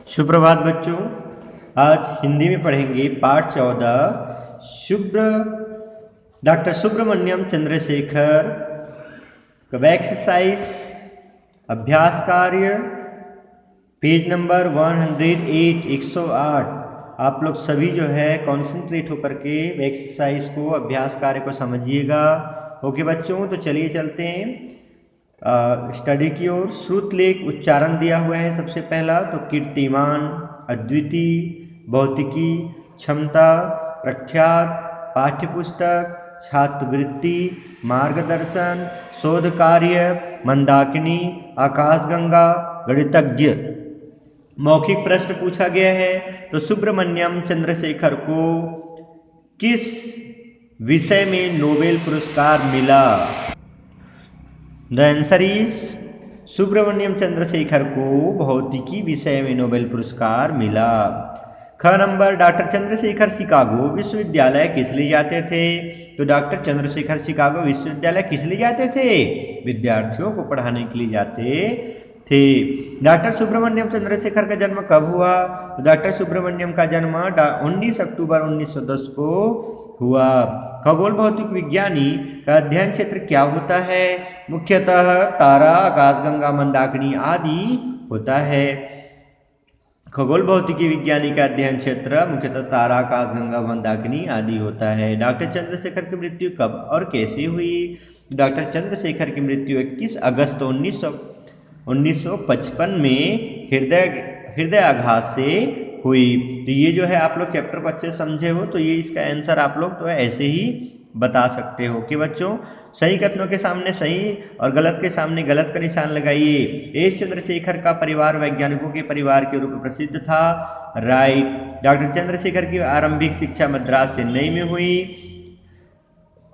सुप्रभात बच्चों। आज हिंदी में पढ़ेंगे पाठ 14 डॉक्टर सुब्रमण्यम चंद्रशेखर एक्सरसाइज अभ्यास कार्य पेज नंबर 108 108। आप लोग सभी जो है कॉन्सेंट्रेट होकर के एक्सरसाइज को अभ्यास कार्य को समझिएगा। ओके बच्चों, तो चलिए चलते हैं स्टडी की ओर। श्रुतलेख उच्चारण दिया हुआ है सबसे पहला, तो कीर्तिमान, अद्वितीय, भौतिकी, क्षमता, प्रख्यात, पाठ्यपुस्तक, छात्रवृत्ति, मार्गदर्शन, शोध कार्य, मंदाकिनी, आकाशगंगा, गणितज्ञ। मौखिक प्रश्न पूछा गया है, तो सुब्रमण्यम चंद्रशेखर को किस विषय में नोबेल पुरस्कार मिला? The answer is Subrahmanyan Chandrasekhar को भौतिकी विषय में नोबेल पुरस्कार मिला। ख नंबर, डॉक्टर चंद्रशेखर शिकागो विश्वविद्यालय किस लिए जाते थे? तो डॉक्टर चंद्रशेखर शिकागो विश्वविद्यालय किस लिए जाते थे? विद्यार्थियों को पढ़ाने के लिए जाते थे। डॉक्टर सुब्रमण्यम चंद्रशेखर का जन्म कब हुआ? तो डॉक्टर सुब्रमण्यम का जन्म 19 अक्टूबर 1910 को हुआ। खगोल भौतिक विज्ञानी का अध्ययन क्षेत्र क्या होता है? मुख्यतः तारा, आकाशगंगा, मंदाकिनी आदि होता है। खगोल भौतिकी विज्ञानी का अध्ययन क्षेत्र मुख्यतः तारा, आकाशगंगा, मंदाकिनी आदि होता है। डॉक्टर चंद्रशेखर की मृत्यु कब और कैसे हुई? डॉक्टर चंद्रशेखर की मृत्यु 21 अगस्त 1955 में हृदयाघात से हुई। तो ये जो है आप लोग चैप्टर को अच्छे समझे हो तो ये इसका आंसर आप लोग तो ऐसे ही बता सकते हो कि बच्चों सही कथनों के सामने सही और गलत के सामने गलत का निशान लगाइए। एस चंद्रशेखर का परिवार वैज्ञानिकों के परिवार के रूप में प्रसिद्ध था। राइट। डॉक्टर चंद्रशेखर की आरंभिक शिक्षा मद्रास चेन्नई में हुई।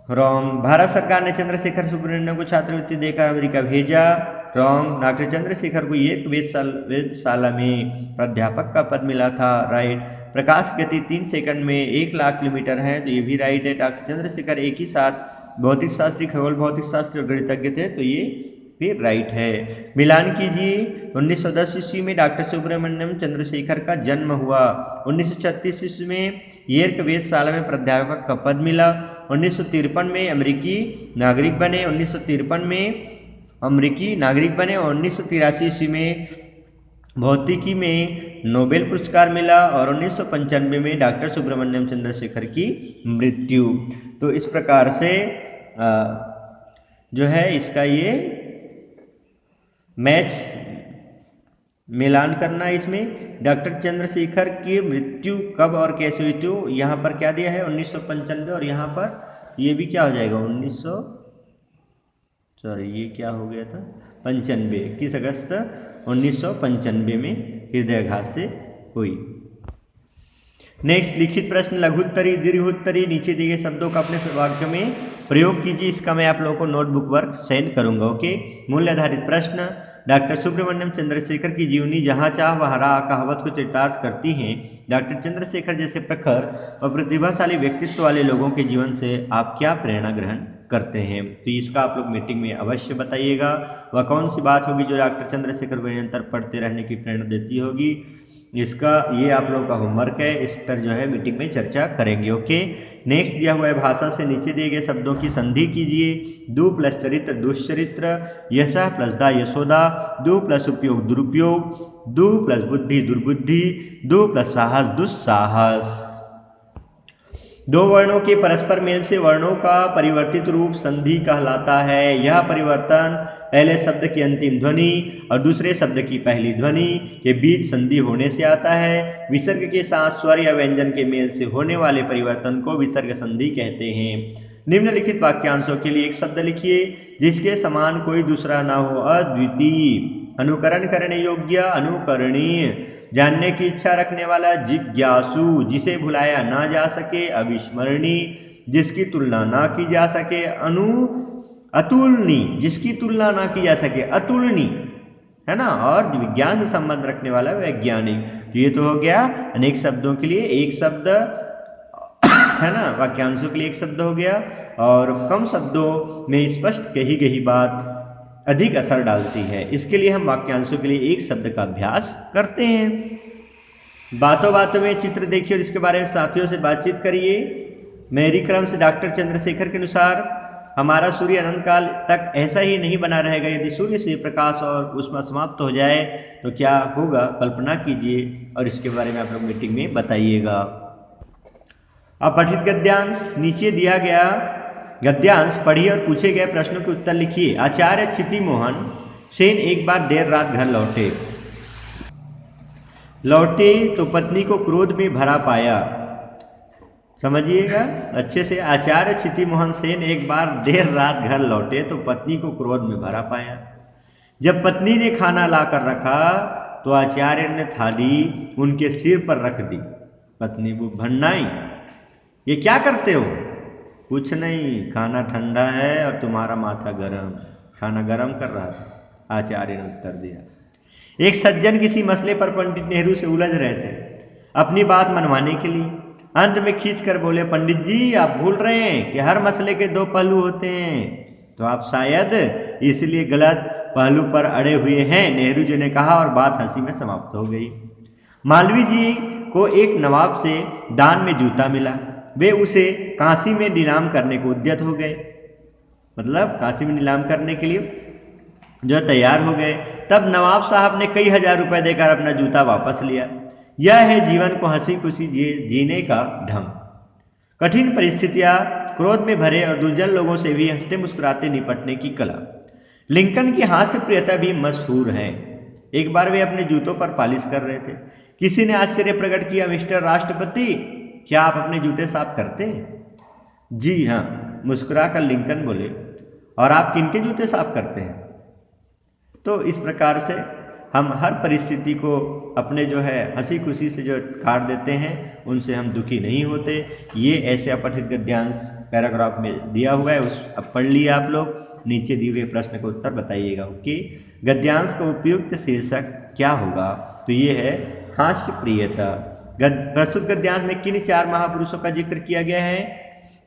रॉन्ग। भारत सरकार ने चंद्रशेखर सुब्रमण्यम को छात्रवृत्ति देकर अमेरिका भेजा। रॉन्ग। डॉक्टर चंद्रशेखर को एक वेधशाला में प्राध्यापक का पद मिला था। राइट। प्रकाश गति 3 सेकंड में 1 लाख किलोमीटर है, तो ये भी राइट है। डॉक्टर चंद्रशेखर एक ही साथ भौतिक शास्त्री, खगोल भौतिक शास्त्री और गणितज्ञ थे, तो ये भी राइट है। मिलान कीजिए। 1910 ईस्वी में डॉक्टर सुब्रमण्यम चंद्रशेखर का जन्म हुआ। 1936 ईस्वी में यर्क वेधशाला में प्राध्यापक का पद मिला। 1953 में अमेरिकी नागरिक बने। 1953 में अमेरिकी नागरिक बने और 1983 ईस्वी में भौतिकी में नोबेल पुरस्कार मिला और 1995 में डॉक्टर सुब्रमण्यम चंद्रशेखर की मृत्यु। तो इस प्रकार से जो है इसका ये मैच मिलान करना। इसमें डॉक्टर चंद्रशेखर की मृत्यु कब और कैसे हुई, तो यहाँ पर क्या दिया है 1995 और यहाँ पर ये भी क्या हो जाएगा ये क्या हो गया था 95, 21 अगस्त 1995 में हृदयाघात से हुई। नेक्स्ट, लिखित प्रश्न लघुत्तरी दीर्घोत्तरी नीचे दिए गए शब्दों का अपने वाक्य में प्रयोग कीजिए। इसका मैं आप लोगों को नोटबुक वर्क सेंड करूंगा। ओके। मूल्य आधारित प्रश्न। डॉक्टर सुब्रमण्यम चंद्रशेखर की जीवनी जहाँ चाह वहाँ राह कहावत को चरितार्थ करती हैं। डॉक्टर चंद्रशेखर जैसे प्रखर और प्रतिभाशाली व्यक्तित्व वाले लोगों के जीवन से आप क्या प्रेरणा ग्रहण करते हैं? तो इसका आप लोग मीटिंग में अवश्य बताइएगा। वह कौन सी बात होगी जो डॉक्टर चंद्रशेखर को निरंतर पढ़ते रहने की प्रेरणा देती होगी? इसका ये आप लोगों का होमवर्क है, इस पर जो है मीटिंग में चर्चा करेंगे। ओके। नेक्स्ट दिया हुआ है भाषा से नीचे दिए गए शब्दों की संधि कीजिए। दु प्लस चरित्र दुश्चरित्र, यशः प्लस दा यशोदा, दु प्लस उपयोग दुरुपयोग, दु प्लस बुद्धि दुर्बुद्धि, दु प्लस साहस दुस्साहस। दो वर्णों के परस्पर मेल से वर्णों का परिवर्तित रूप संधि कहलाता है। यह परिवर्तन पहले शब्द की अंतिम ध्वनि और दूसरे शब्द की पहली ध्वनि के बीच संधि होने से आता है। विसर्ग के साथ स्वर या व्यंजन के मेल से होने वाले परिवर्तन को विसर्ग संधि कहते हैं। निम्नलिखित वाक्यांशों के लिए एक शब्द लिखिए जिसके समान कोई दूसरा ना हो। अद्वितीय, अनुकरण करने योग्य, अनुकरणीय, जानने की इच्छा रखने वाला, जिज्ञासु, जिसे भुलाया ना जा सके, अविस्मरणीय, जिसकी तुलना ना की जा सके, अतुलनीय, जिसकी तुलना ना की जा सके, अतुलनीय, है ना, और विज्ञान से संबंध रखने वाला वैज्ञानिक। ये तो हो गया अनेक शब्दों के लिए एक शब्द, है ना, वाक्यांशों के लिए एक शब्द हो गया और कम शब्दों में स्पष्ट कही गई बात अधिक असर डालती है। इसके लिए हम वाक्यांशों के लिए एक शब्द का अभ्यास करते हैं। बातों बातों में चित्र देखिए और इसके बारे में साथियों से बातचीत करिए। मेरी क्रम से डॉक्टर चंद्रशेखर के अनुसार हमारा सूर्य अनंत काल तक ऐसा ही नहीं बना रहेगा। यदि सूर्य से प्रकाश और ऊष्मा समाप्त हो जाए तो क्या होगा, कल्पना कीजिए और इसके बारे में आप लोग मीटिंग में बताइएगा। अपठित गद्यांश नीचे दिया गया गद्यांश पढ़िए और पूछे गए प्रश्नों के उत्तर लिखिए। आचार्य क्षिति मोहन सेन एक बार देर रात घर लौटे तो पत्नी को क्रोध में भरा पाया। समझिएगा अच्छे से। आचार्य क्षिति मोहन सेन एक बार देर रात घर लौटे तो पत्नी को क्रोध में भरा पाया। जब पत्नी ने खाना लाकर रखा तो आचार्य ने थाली उनके सिर पर रख दी। पत्नी वो भन्नाई, ये क्या करते हो? कुछ नहीं, खाना ठंडा है और तुम्हारा माथा गरम, खाना गरम कर रहा था, आचार्य ने उत्तर दिया। एक सज्जन किसी मसले पर पंडित नेहरू से उलझ रहे थे अपनी बात मनवाने के लिए। अंत में खींच कर बोले, पंडित जी आप भूल रहे हैं कि हर मसले के दो पहलू होते हैं, तो आप शायद इसलिए गलत पहलू पर अड़े हुए हैं। नेहरू जी ने कहा और बात हंसी में समाप्त हो गई। मालवीय जी को एक नवाब से दान में जूता मिला। वे उसे काशी में नीलाम करने को उद्यत हो गए, मतलब काशी में नीलाम करने के लिए जो तैयार हो गए। तब नवाब साहब ने कई हजार रुपए देकर अपना जूता वापस लिया। यह है जीवन को हंसी खुशी जीने का ढंग। कठिन परिस्थितियां, क्रोध में भरे और दुर्जन लोगों से भी हंसते मुस्कुराते निपटने की कला। लिंकन की हास्य प्रियता भी मशहूर है। एक बार वे अपने जूतों पर पालिश कर रहे थे। किसी ने आश्चर्य प्रकट किया, मिस्टर राष्ट्रपति क्या आप अपने जूते साफ करते हैं? जी हाँ, मुस्कुराकर लिंकन बोले। और आप किनके जूते साफ करते हैं? तो इस प्रकार से हम हर परिस्थिति को अपने जो है हंसी खुशी से जो काट देते हैं, उनसे हम दुखी नहीं होते। ये ऐसे अपठित गद्यांश पैराग्राफ में दिया हुआ है, उस अब पढ़ लिया आप लोग। नीचे दिए हुए प्रश्न का उत्तर बताइएगा। ओके, गद्यांश का उपयुक्त शीर्षक क्या होगा? तो ये है हास्य प्रियता। प्रस्तुत गद्यांश में किन चार महापुरुषों का जिक्र किया गया है?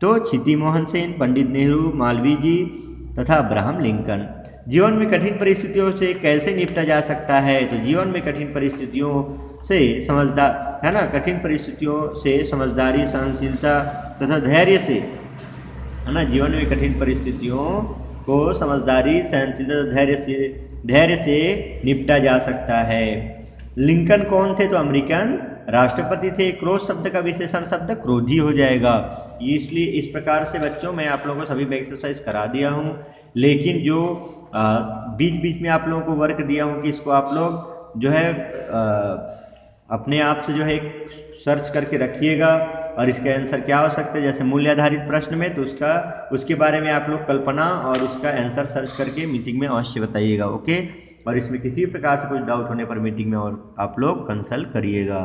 तो क्षिति मोहन सेन, पंडित नेहरू, मालवीय जी तथा अब्राहम लिंकन। जीवन में कठिन परिस्थितियों से कैसे निपटा जा सकता है? तो जीवन में कठिन परिस्थितियों से समझदार है ना, कठिन परिस्थितियों से समझदारी, सहनशीलता तथा धैर्य से, है ना, जीवन में कठिन परिस्थितियों को समझदारी, सहनशीलता, धैर्य से निपटा जा सकता है। लिंकन कौन थे? तो अमेरिकन राष्ट्रपति थे। क्रोध शब्द का विशेषण शब्द क्रोधी हो जाएगा। इसलिए इस प्रकार से बच्चों मैं आप लोगों को सभी में एक्सरसाइज करा दिया हूँ, लेकिन जो बीच बीच में आप लोगों को वर्क दिया हूँ कि इसको आप लोग जो है अपने आप से जो है सर्च करके रखिएगा और इसका आंसर क्या हो सकता है। जैसे मूल्य आधारित प्रश्न में तो उसके बारे में आप लोग कल्पना और उसका आंसर सर्च करके मीटिंग में अवश्य बताइएगा। ओके, और इसमें किसी भी प्रकार से कुछ डाउट होने पर मीटिंग में और आप लोग कंसल्ट करिएगा।